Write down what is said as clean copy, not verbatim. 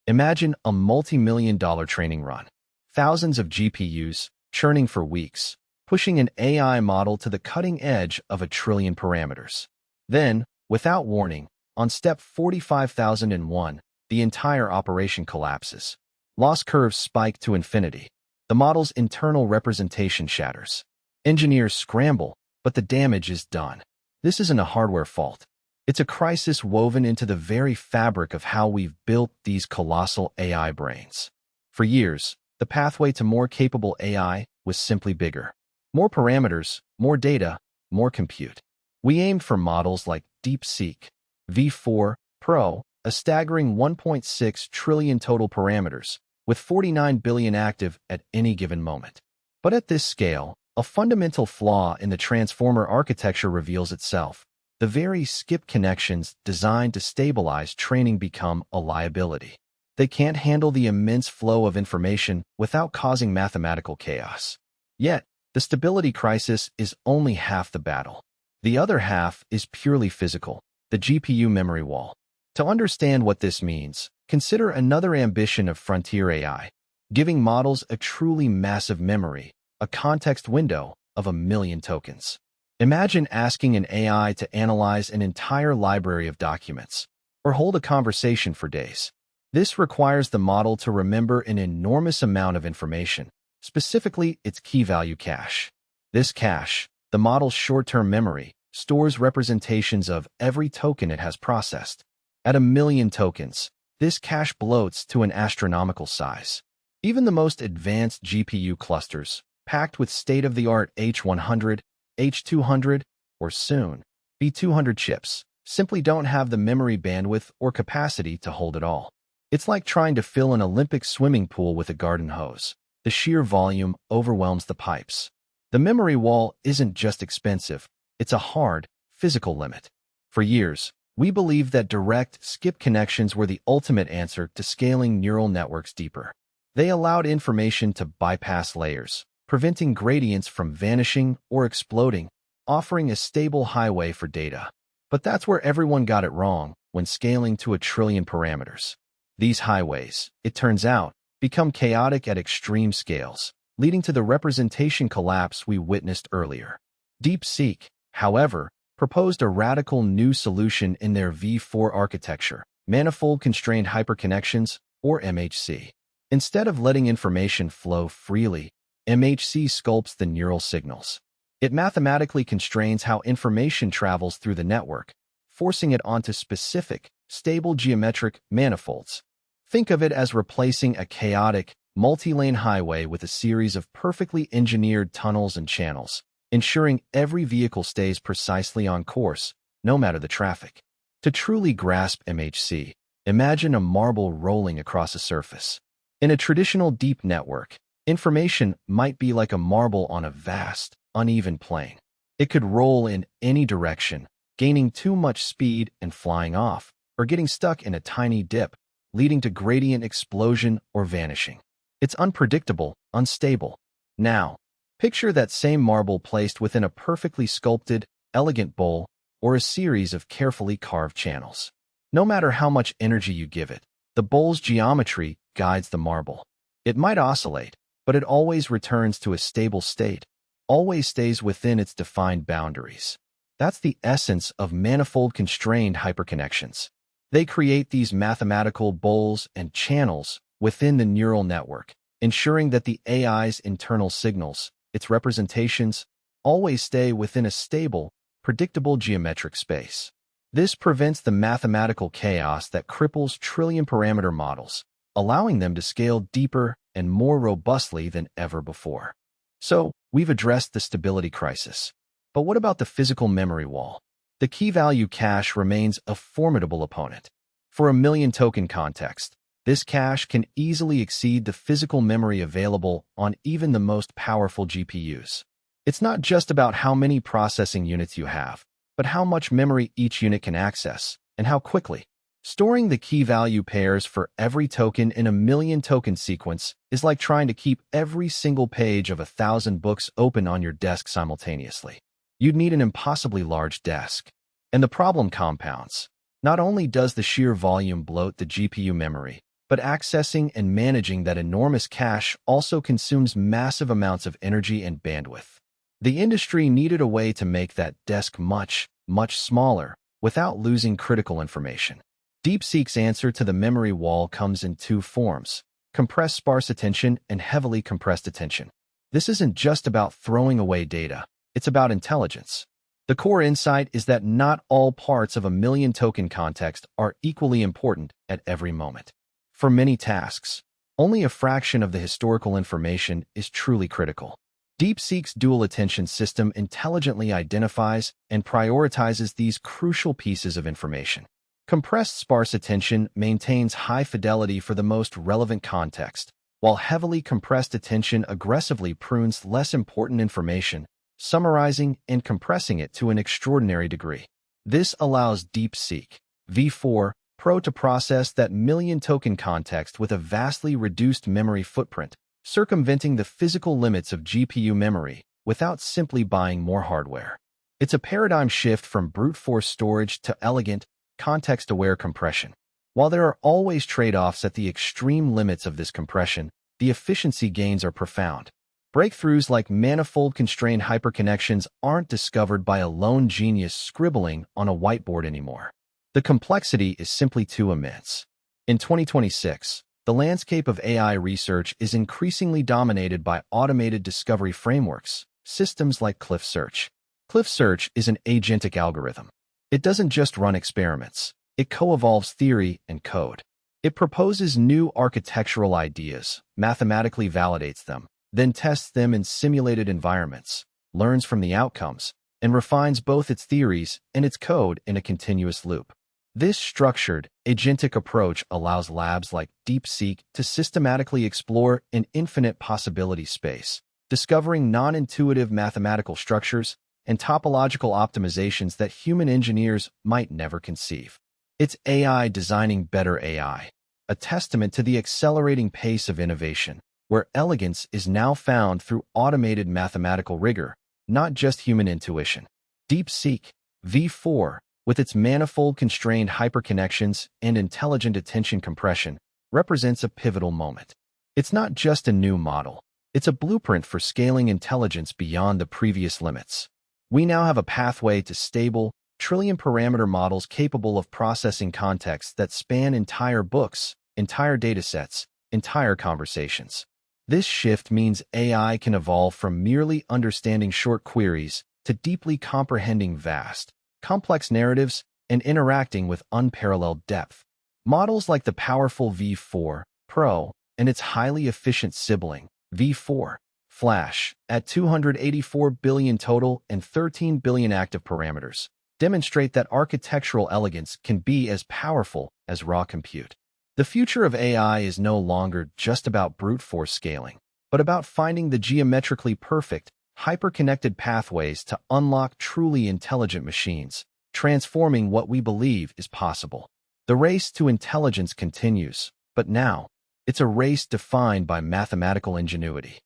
Imagine a multi-million-dollar training run. Thousands of GPUs, churning for weeks, pushing an AI model to the cutting edge of 1 trillion parameters. Then, without warning, on step 45,001, the entire operation collapses. Loss curves spike to infinity. The model's internal representation shatters. Engineers scramble, but the damage is done. This isn't a hardware fault. It's a crisis woven into the very fabric of how we've built these colossal AI brains. For years, the pathway to more capable AI was simply bigger. More parameters, more data, more compute. We aimed for models like DeepSeek, V4 Pro, a staggering 1.6 trillion total parameters, with 49 billion active at any given moment. But at this scale, a fundamental flaw in the transformer architecture reveals itself. The very skip connections designed to stabilize training become a liability. They can't handle the immense flow of information without causing mathematical chaos. Yet, the stability crisis is only half the battle. The other half is purely physical, the GPU memory wall. To understand what this means, consider another ambition of frontier AI, giving models a truly massive memory, a context window of 1 million tokens. Imagine asking an AI to analyze an entire library of documents, or hold a conversation for days. This requires the model to remember an enormous amount of information, specifically its key-value cache. This cache, the model's short-term memory, stores representations of every token it has processed. At 1 million tokens, this cache bloats to an astronomical size. Even the most advanced GPU clusters, packed with state-of-the-art H100, H200, or soon, B200 chips, simply don't have the memory bandwidth or capacity to hold it all. It's like trying to fill an Olympic swimming pool with a garden hose. The sheer volume overwhelms the pipes. The memory wall isn't just expensive, it's a hard, physical limit. For years, we believed that direct, skip connections were the ultimate answer to scaling neural networks deeper. They allowed information to bypass layers, preventing gradients from vanishing or exploding, offering a stable highway for data. But that's where everyone got it wrong when scaling to 1 trillion parameters. These highways, it turns out, become chaotic at extreme scales, leading to the representation collapse we witnessed earlier. DeepSeek, however, proposed a radical new solution in their V4 architecture, Manifold-Constrained Hyper-Connections, or MHC. Instead of letting information flow freely, MHC sculpts the neural signals. It mathematically constrains how information travels through the network, forcing it onto specific, stable geometric manifolds. Think of it as replacing a chaotic, multi-lane highway with a series of perfectly engineered tunnels and channels, ensuring every vehicle stays precisely on course, no matter the traffic. To truly grasp MHC, imagine a marble rolling across a surface. In a traditional deep network, information might be like a marble on a vast, uneven plane. It could roll in any direction, gaining too much speed and flying off, or getting stuck in a tiny dip, leading to gradient explosion or vanishing. It's unpredictable, unstable. Now, picture that same marble placed within a perfectly sculpted, elegant bowl or a series of carefully carved channels. No matter how much energy you give it, the bowl's geometry guides the marble. It might oscillate, but it always returns to a stable state, always stays within its defined boundaries. That's the essence of manifold-constrained hyperconnections. They create these mathematical bowls and channels within the neural network, ensuring that the AI's internal signals, its representations, always stay within a stable, predictable geometric space. This prevents the mathematical chaos that cripples trillion-parameter models, allowing them to scale deeper and more robustly than ever before. So, we've addressed the stability crisis. But what about the physical memory wall? The key-value cache remains a formidable opponent. For 1 million token context, this cache can easily exceed the physical memory available on even the most powerful GPUs. It's not just about how many processing units you have, but how much memory each unit can access, and how quickly. Storing the key-value pairs for every token in 1 million token sequence is like trying to keep every single page of 1,000 books open on your desk simultaneously. You'd need an impossibly large desk. And the problem compounds. Not only does the sheer volume bloat the GPU memory, But accessing and managing that enormous cache also consumes massive amounts of energy and bandwidth. The industry needed a way to make that disk much, much smaller without losing critical information. DeepSeek's answer to the memory wall comes in two forms: compressed sparse attention and heavily compressed attention. This isn't just about throwing away data, it's about intelligence. The core insight is that not all parts of a million token context are equally important at every moment. For many tasks, only a fraction of the historical information is truly critical. DeepSeek's dual attention system intelligently identifies and prioritizes these crucial pieces of information. Compressed sparse attention maintains high fidelity for the most relevant context, while heavily compressed attention aggressively prunes less important information, summarizing and compressing it to an extraordinary degree. This allows DeepSeek V4 Pro to process that million token context with a vastly reduced memory footprint, circumventing the physical limits of GPU memory without simply buying more hardware. It's a paradigm shift from brute force storage to elegant, context-aware compression. While there are always trade-offs at the extreme limits of this compression, the efficiency gains are profound. Breakthroughs like Manifold-Constrained Hyper-Connections aren't discovered by a lone genius scribbling on a whiteboard anymore. The complexity is simply too immense. In 2026, the landscape of AI research is increasingly dominated by automated discovery frameworks, systems like Cliff Search. Cliff Search is an agentic algorithm. It doesn't just run experiments. It co-evolves theory and code. It proposes new architectural ideas, mathematically validates them, then tests them in simulated environments, learns from the outcomes, and refines both its theories and its code in a continuous loop. This structured, agentic approach allows labs like DeepSeek to systematically explore an infinite possibility space, discovering non-intuitive mathematical structures and topological optimizations that human engineers might never conceive. It's AI designing better AI, a testament to the accelerating pace of innovation, where elegance is now found through automated mathematical rigor, not just human intuition. DeepSeek V4, with its manifold-constrained hyperconnections and intelligent attention compression, represents a pivotal moment. It's not just a new model. It's a blueprint for scaling intelligence beyond the previous limits. We now have a pathway to stable, trillion-parameter models capable of processing contexts that span entire books, entire datasets, entire conversations. This shift means AI can evolve from merely understanding short queries to deeply comprehending vast, complex narratives and interacting with unparalleled depth. Models like the powerful V4 Pro and its highly efficient sibling, V4 Flash, at 284 billion total and 13 billion active parameters, demonstrate that architectural elegance can be as powerful as raw compute. The future of AI is no longer just about brute force scaling, but about finding the geometrically perfect, hyper-connected pathways to unlock truly intelligent machines, transforming what we believe is possible. The race to intelligence continues, but now, it's a race defined by mathematical ingenuity.